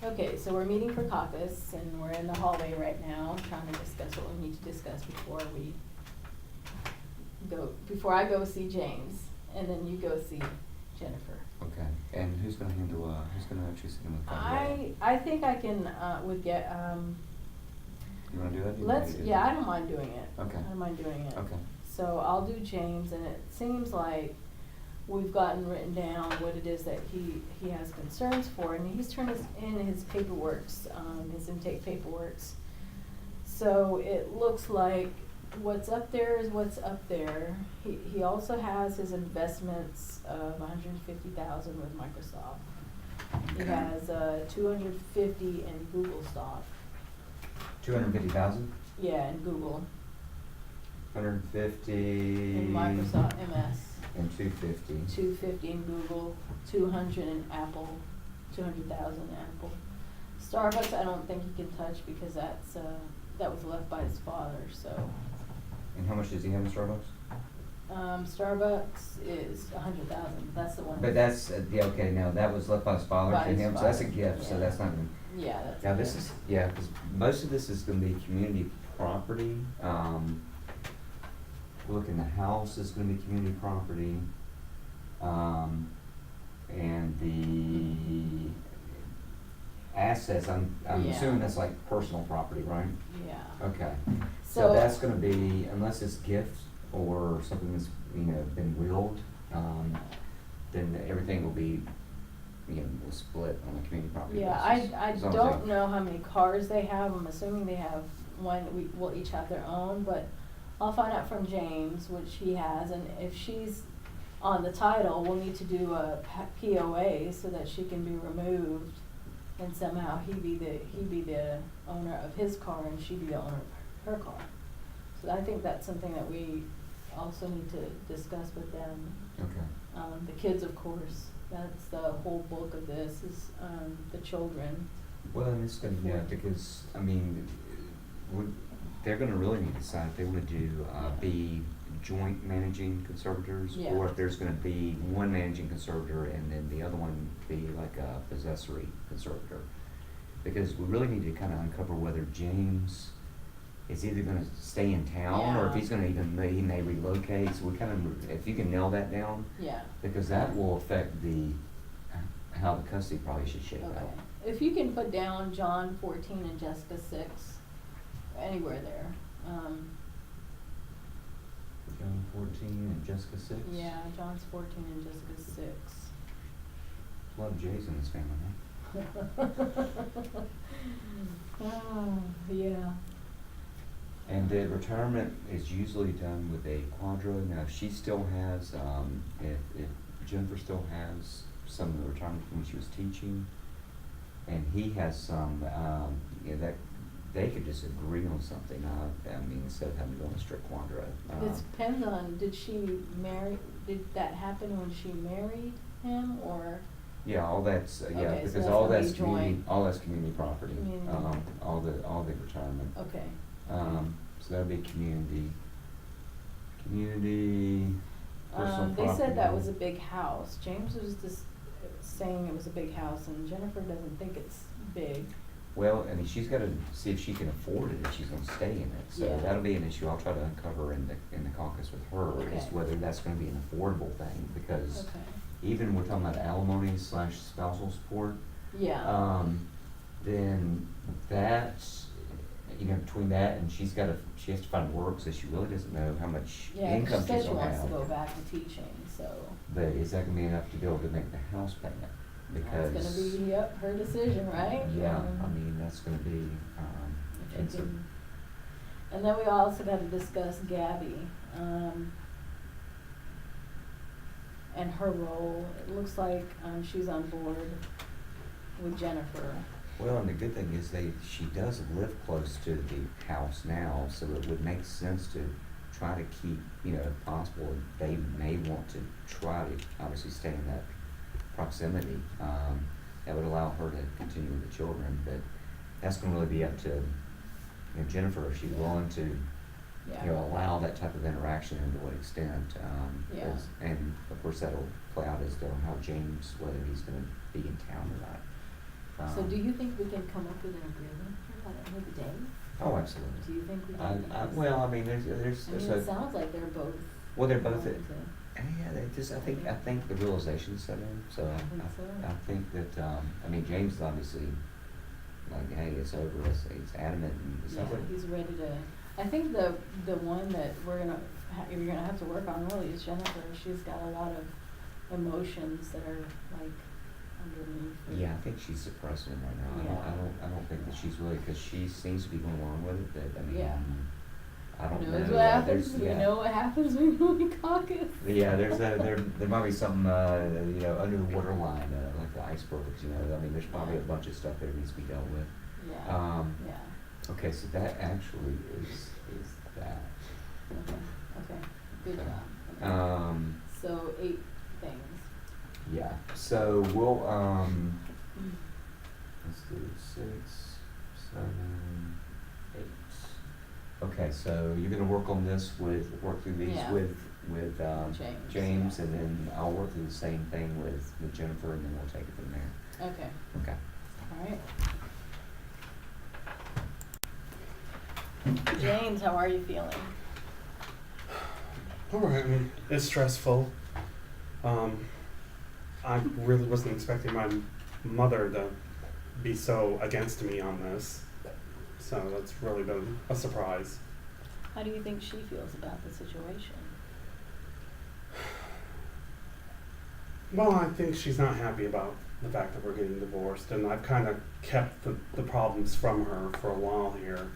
Okay, so we're meeting for caucus and we're in the hallway right now, trying to discuss what we need to discuss before I go see James, and then you go see Jennifer. Okay, and who's gonna actually sit in with Conrad? I think I can, You wanna do that? You want me to do that? I don't mind doing it. Okay. I don't mind doing it. Okay. So I'll do James, and it seems like we've gotten written down what it is that he has concerns for, and he's turned in his paperworks, his intake paperworks. So it looks like what's up there is what's up there. He also has his investments of $150,000 with Microsoft. He Okay. has $250 in Google stock. 250,000? Yeah, in Google. 150. In Microsoft MS. And 250. 250 in Google, 200 in Apple, 200,000 in Apple. Starbucks, I don't think he can touch because that was left by his father. So. And how much does he have in Starbucks? Starbucks is 100,000. That's the one. But that's yeah, okay. Now that was left by his father By to his him, so that's a father, gift. So yeah. that's not gonna. Yeah, that's. Now a this gift. is because most of this is gonna be community property. Look, in the house is gonna be community property, and the assets. I'm Yeah. assuming that's like personal property, right? Yeah. Okay. So- So that's gonna be, unless it's gift or something that's, been willed, then everything will be, will split on the community property Yeah, basis. I As long as don't they- know how many cars they have. I'm assuming they have one. We'll each have their own, but I'll find out from James which he has, and if she's on the title, we'll need to do a POA so that she can be removed, and somehow he be the owner of his car and she be the owner of her car. So I think that's something that we also need to discuss with them. Okay. The kids, of course, that's the whole bulk of this is the children. Well, and it's gonna, because, they're gonna really need to decide if they wanna do, be joint managing conservators, Yeah. or if there's gonna be one managing conservator and then the other one be like a possessory conservator. Because we really need to kinda uncover whether James is either gonna stay in town, or if Yeah. he's gonna he may relocate, so if you can nail that down, Yeah. because that will affect how the custody probably should shape Okay. out. If you can put down John 14 and Jessica 6, anywhere there. John 14 and Jessica 6? Yeah, John's 14 and Jessica 6. There's a lot of J's in this family, huh? Oh, yeah. And the retirement is usually done with a quadro. Now, if she still has, if Jennifer still has some of the retirement from when she was teaching, and he has some, that they could just agree on something. Instead of having to go on a strict quadro. It depends on, did that happen when she married him, or? Yeah, all that's Okay, so because that's all gonna be that's community, joint. all that's community property. Community. All the retirement. Okay. So that'll be community. Personal They said that property. was a big house. James was just saying it was a big house, and Jennifer doesn't think it's big. Well, she's got to see if she can afford it if she's going to stay in it. So Yeah. that'll be an issue. I'll try to uncover in the caucus with her is Okay. whether that's going to be an affordable thing, because Okay. even we're talking about alimony / spousal support. Yeah. Then that's, between that and she has to find work, so she really doesn't know how much Yeah, income she said she's she going to wants have. to go back to teaching, so. But is that going to be enough to be able to make the house payment? Because That's gonna be, her decision, right? yeah, that's going to be If and she so- can- And then we also gotta discuss Gabby, and her role. It looks like, she's on board with Jennifer. Well, and the good thing is she does live close to the house now, so it would make sense to try to keep, if possible, they may want to try to obviously stay in that proximity. That would allow her to continue with the children, but that's gonna really be up to, Jennifer, if she's willing to, Yeah. allow that type of interaction and to what extent. Yeah. And of course, that'll play out as to how James, whether he's gonna be in town or not. So do you think we can come up with an agreement here by the end of the day? Oh, absolutely. Do you think we can? Well, I mean, there's I mean, it sounds like they're both. well, they're both, willing to- yeah, they just, I think the realization set in, so I think so. I think that, I mean, James is obviously like, hey, it's over, it's adamant, and it Yeah, sounds like, he's ready to, I think the one that you're gonna have to work on really is Jennifer. She's got a lot of emotions that are like underneath. yeah, I think she's suppressing them right now. Yeah. I don't think that she's really, cause she seems to be going along with it, but, I mean, Yeah. I don't know. Knows what happens, we yeah. know what happens when we caucus. Yeah, there might be something, under the waterline, like the icebergs, I mean, there's probably a bunch of stuff that needs to be dealt with. Yeah, yeah, Okay, so that actually is that. okay, good job. Okay. So 8 things. Yeah, so we'll, let's do 6, 7, 8. Okay, so you're gonna work on this work through these Yeah. with James, and then I'll work through the same thing with Jennifer, and then we'll take it from there. Okay, Okay. alright. James, how are you feeling? Alright, I mean, it's stressful. I really wasn't expecting my mother to be so against me on this. So that's really been a surprise. How do you think she feels about the situation? Well, I think she's not happy about the fact that we're getting divorced, and I've kind of kept the problems from her for a while here.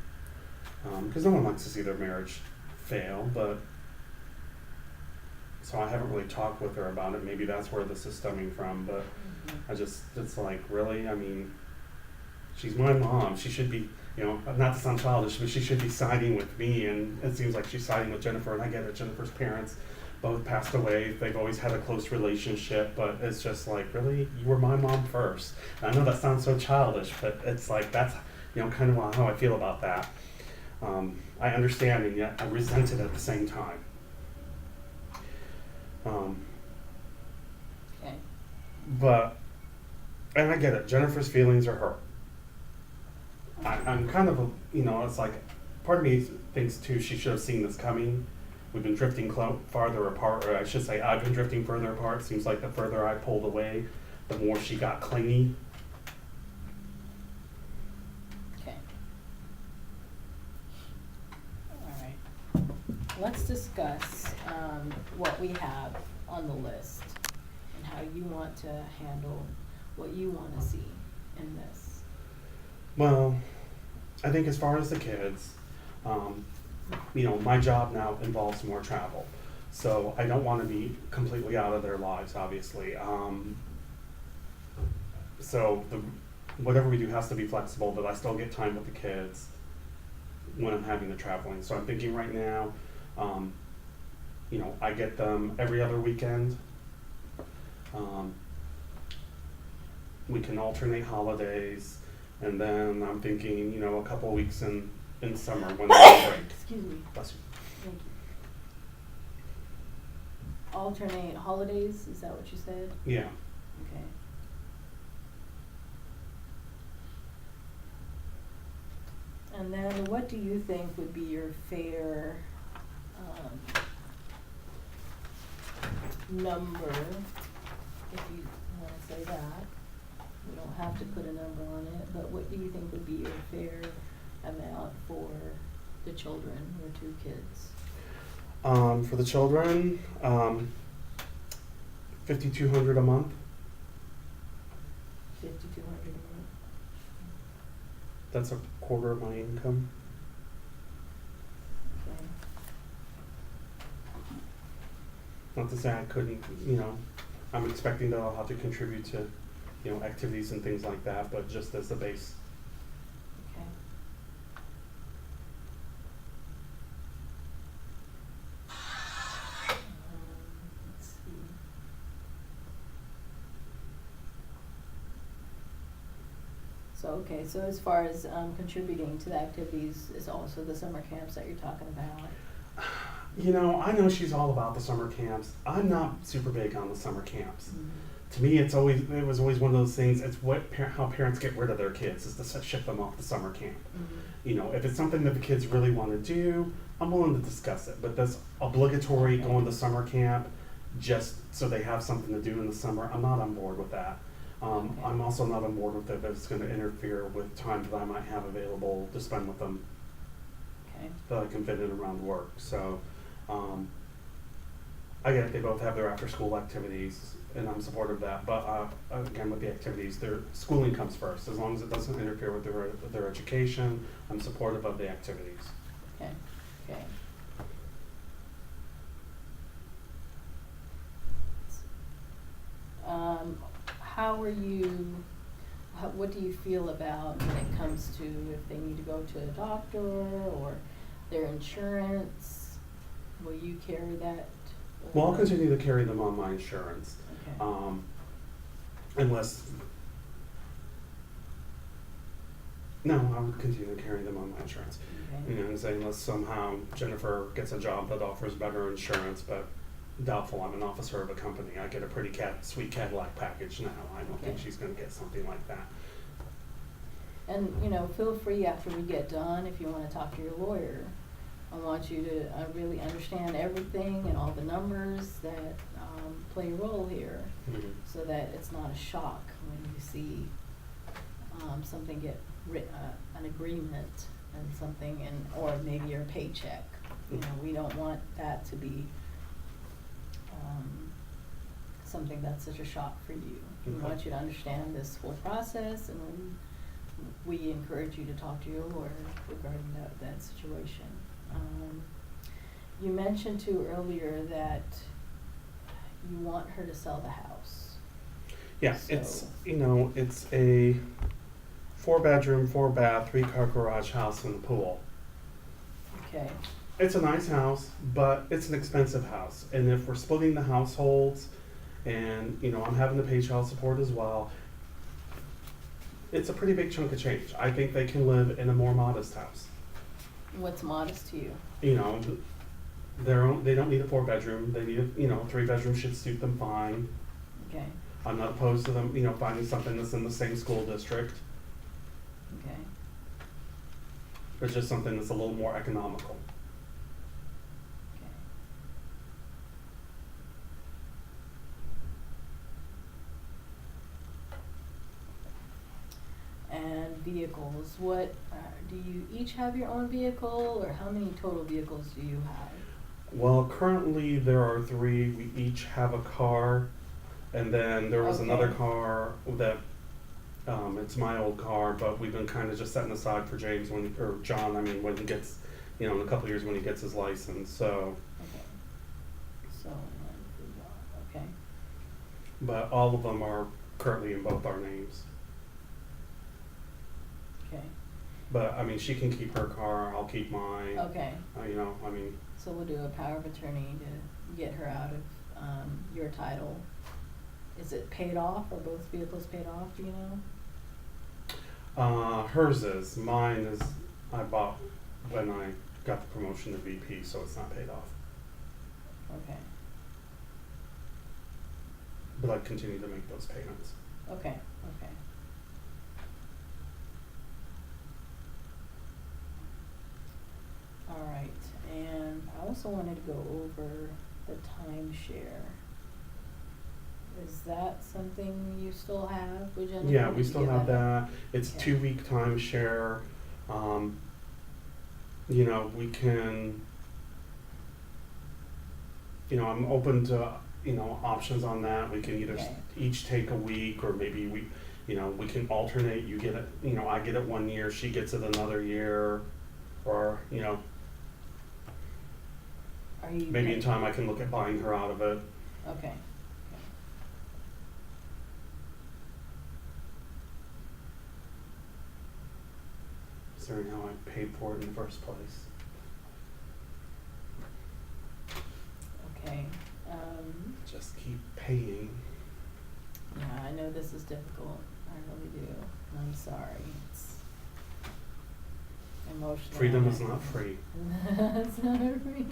Because no one likes to see their marriage fail, but so I haven't really talked with her about it. Maybe that's where this is stemming from, but it's like, really? I mean, she's my mom. She should be, not to sound childish, but she should be siding with me, and it seems like she's siding with Jennifer, and I get it. Jennifer's parents both passed away. They've always had a close relationship, but it's just like, really? You were my mom first. And I know that sounds so childish, but it's like, that's, kind of how I feel about that. I understand, and yet I resent it at the same time. Okay. And I get it. Jennifer's feelings are hurt. I'm kind of, it's like, part of me thinks too, she should have seen this coming. We've been drifting farther apart, or I should say I've been drifting further apart. Seems like the further I pulled away, the more she got clingy. Okay. Alright. Let's discuss what we have on the list and how you want to handle what you want to see in this. Well, I think as far as the kids, my job now involves more travel. So I don't want to be completely out of their lives, obviously. Whatever we do has to be flexible, but I still get time with the kids when I'm having the traveling. So I'm thinking right now, I get them every other weekend. We can alternate holidays, and then I'm thinking, a couple of weeks in summer when they're on break. Excuse me. Bless you. Thank you. Alternate holidays, is that what you said? Yeah. Okay. And then what do you think would be your fair number, if you want to say that? We don't have to put a number on it, but what do you think would be your fair amount for the children, your 2 kids? For the children, $5,200 a month. $5,200 a month. That's a quarter of my income. Okay. Not to say I couldn't, I'm expecting that I'll have to contribute to, activities and things like that, but just as the base. Okay. Let's see. So as far as contributing to the activities is also the summer camps that you're talking about. I know she's all about the summer camps. I'm not super big on the summer camps. Mm-hmm. to me, it was always one of those things. It's how parents get rid of their kids is to ship them off to summer camp. Mhm. You know, if it's something that the kids really want to do, I'm willing to discuss it. But this obligatory Okay. going to summer camp just so they have something to do in the summer, I'm not on board with that. Okay. I'm also not on board with it if it's going to interfere with time that I might have available to spend with them Okay. that I can fit in around work. So, I get it, they both have their after-school activities, and I'm supportive of that. But again, with the activities, their schooling comes first. As long as it doesn't interfere with their education, I'm supportive of the activities. Okay. Okay. How are you, what do you feel about when it comes to if they need to go to a doctor or their insurance? Will you carry that? Well, I'll or- continue to carry them on my insurance, Okay. unless. No, I would continue to carry them on my insurance. Okay. You know, say unless somehow Jennifer gets a job that offers better insurance, but doubtful. I'm an officer of a company. I get a pretty sweet Cadillac package now. I don't think Okay. she's going to get something like that. And, you know, feel free after we get done, if you wanna talk to your lawyer. I want you to really understand everything and all the numbers that, play a role here, Mhm. so that it's not a shock when you see, something get an agreement and something, or maybe your paycheck. You know, we don't want that to be, something that's such a shock for you. We Okay. want you to understand this whole process, and we encourage you to talk to your lawyer regarding that situation. You mentioned too earlier that you want her to sell the house. Yeah, So- it's it's a 4-bedroom, 4-bath, 3-car garage house and a pool. Okay, It's a nice house, but it's an expensive house. And if we're splitting the households, and I'm having to pay child support as well, it's a pretty big chunk of change. I think they can live in a more modest house. what's modest to you? They don't need a 4-bedroom. They need a 3-bedroom should suit them fine. Okay, I'm not opposed to them, finding something that's in the same school district. okay, It's just something that's a little more economical. okay. And vehicles, what, do you each have your own vehicle, or how many total vehicles do you have? Well, currently there are 3. We each have a car, and then there was another Okay. car that it's my old car, but we've been kind of just setting aside for James or John. I mean, when he gets, in a couple of years when he gets his license. So, Okay. So, okay, but all of them are currently in both our names. okay, But I mean, she can keep her car. I'll keep mine. okay. I mean, So we'll do a power of attorney to get her out of, your title. Is it paid off, or both vehicles paid off, do you know? hers is. Mine is. I bought when I got the promotion to VP, so it's not paid off. Okay, But I continue to make those payments. okay, okay. All right, and I also wanted to go over the timeshare. Is that something you still have with Jennifer? Yeah, Did we you still get have that. It's Okay. 2-week timeshare. We can. I'm open to options on that. We can either Okay. each take a week, or maybe we can alternate. You get it. I get it one year. She gets it another year, or Are you? maybe in time I can look at buying her out of it. Okay. Considering how I paid for it in the first place. Okay, Just keep paying. yeah, I know this is difficult, I really do, I'm sorry, it's emotional. Freedom is not free. It's not free.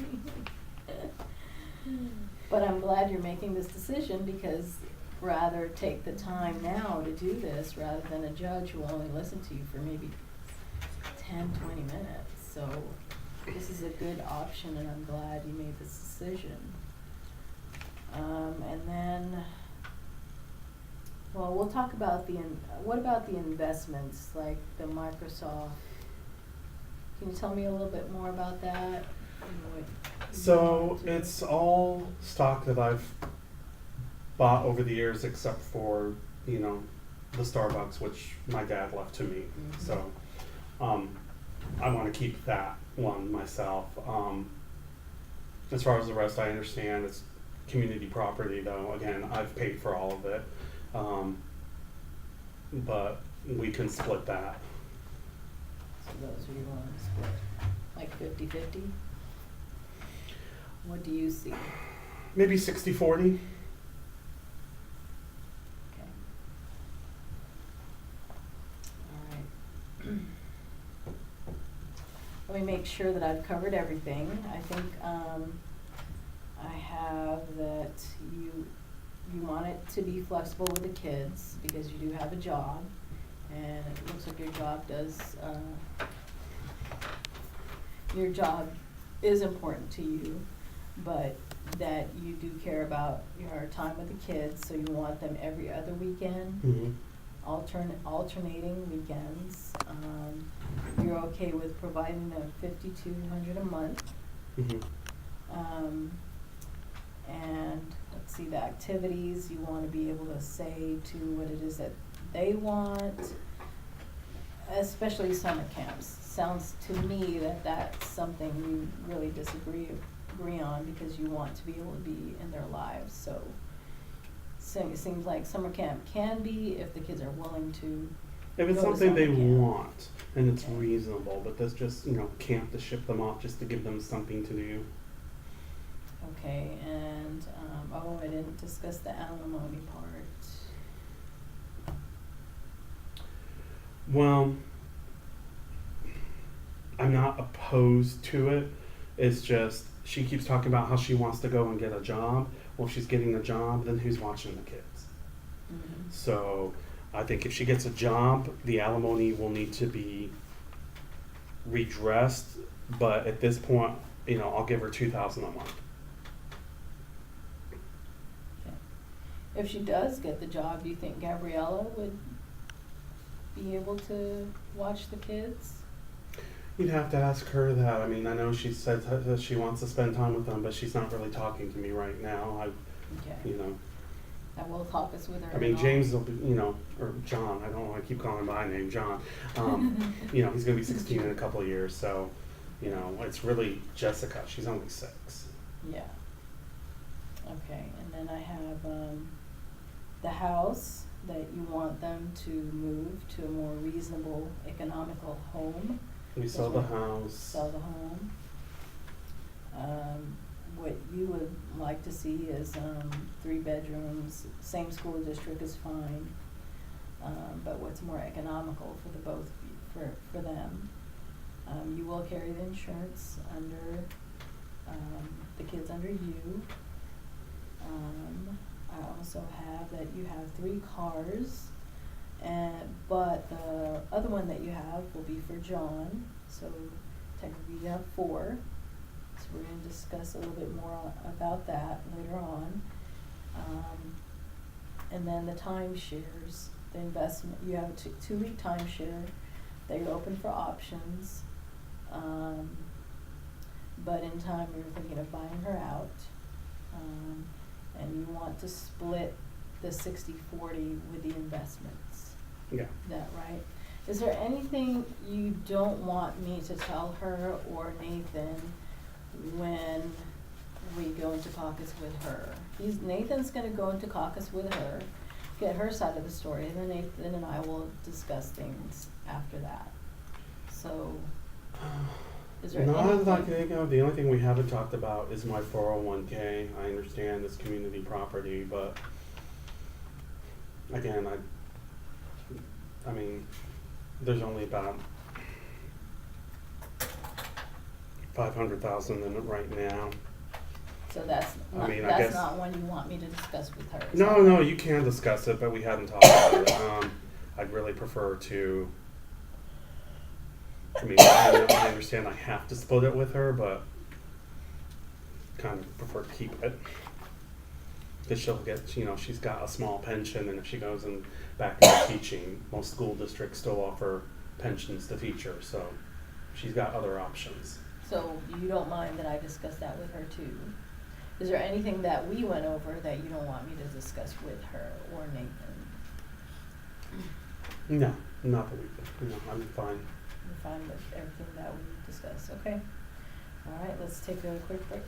But I'm glad you're making this decision, because rather take the time now to do this rather than a judge who will only listen to you for maybe 10, 20 minutes. So this is a good option, and I'm glad you made this decision. And then, well, we'll talk about what about the investments, like the Microsoft? Can you tell me a little bit more about that? So it's all stock that I've bought over the years, except for, you know, the Starbucks, which my dad left to me. Mhm. So I want to keep that one myself. As far as the rest, I understand it's community property, though. Again, I've paid for all of it, but we can split that. So those are you want to split, like 50-50? What do you see? Maybe 60-40. Okay. All right. Let me make sure that I've covered everything. I think I have that you want it to be flexible with the kids because you do have a job, and it looks like your job is important to you, but that you do care about your time with the kids, so you want them every other weekend. Mm-hmm. Alternating weekends. You're okay with providing them $5,200 a month. Mm-hmm. And let's see, the activities, you want to be able to say to what it is that they want, especially summer camps. Sounds to me that that's something you really agree on, because you want to be able to be in their lives. So it seems like summer camp can be, if the kids are willing to. If it's go to something they summer camp. want and it's Okay. reasonable, but that's just, you know, camp to ship them off just to give them something to do. Okay, and, I didn't discuss the alimony part. Well, I'm not opposed to it. It's just she keeps talking about how she wants to go and get a job. Well, if she's getting a job, then who's watching the kids? Mhm. So I think if she gets a job, the alimony will need to be redressed. But at this point, you know, I'll give her $2,000 a month. Okay. If she does get the job, do you think Gabriella would be able to watch the kids? You'd have to ask her that. I mean, I know she said that she wants to spend time with them, but she's not really talking to me right now. Okay. You know, I will caucus with her. I mean, and all. James will be, you know, or John. I don't know. I keep calling him by name, John. You know, he's gonna be 16 in a couple of years, so, you know, it's really Jessica. She's only 6. Yeah. Okay, and then I have, the house, that you want them to move to a more reasonable economical home. We sell the house. Sell the home. What you would like to see is, 3 bedrooms, same school district is fine. But what's more economical for the both, for them. You will carry the insurance under, the kids under you. I also have that you have 3 cars, but the other one that you have will be for John, so technically you have 4. So we're gonna discuss a little bit more about that later on. And then the timeshares, the investment, you have a 2-week timeshare that you're open for options. But in time, you're thinking of buying her out. And you want to split the 60-40 with the investments. Yeah. Is that right? Is there anything you don't want me to tell her or Nathan when we go into caucus with her? Nathan's gonna go into caucus with her, get her side of the story, and then Nathan and I will discuss things after that. So, is there Not as I can anything? think of. The only thing we haven't talked about is my 401k. I understand it's community property, but again, I mean, there's only about 500,000 in it right now. So that's I not, mean, I that's guess- not one you want me to discuss with her? is No, that- no, you can discuss it, but we hadn't talked about it. I'd really prefer to, I mean, I understand I have to split it with her, but kind of prefer to keep it. Because she'll get, you know, she's got a small pension, and if she goes in back into teaching, most school districts still offer pensions to teachers, so she's got other options. So you don't mind that I discuss that with her too? Is there anything that we went over that you don't want me to discuss with her or Nathan? No, not that we, no, I'm fine. You're fine with everything that we discussed, okay? All right, let's take a quick break.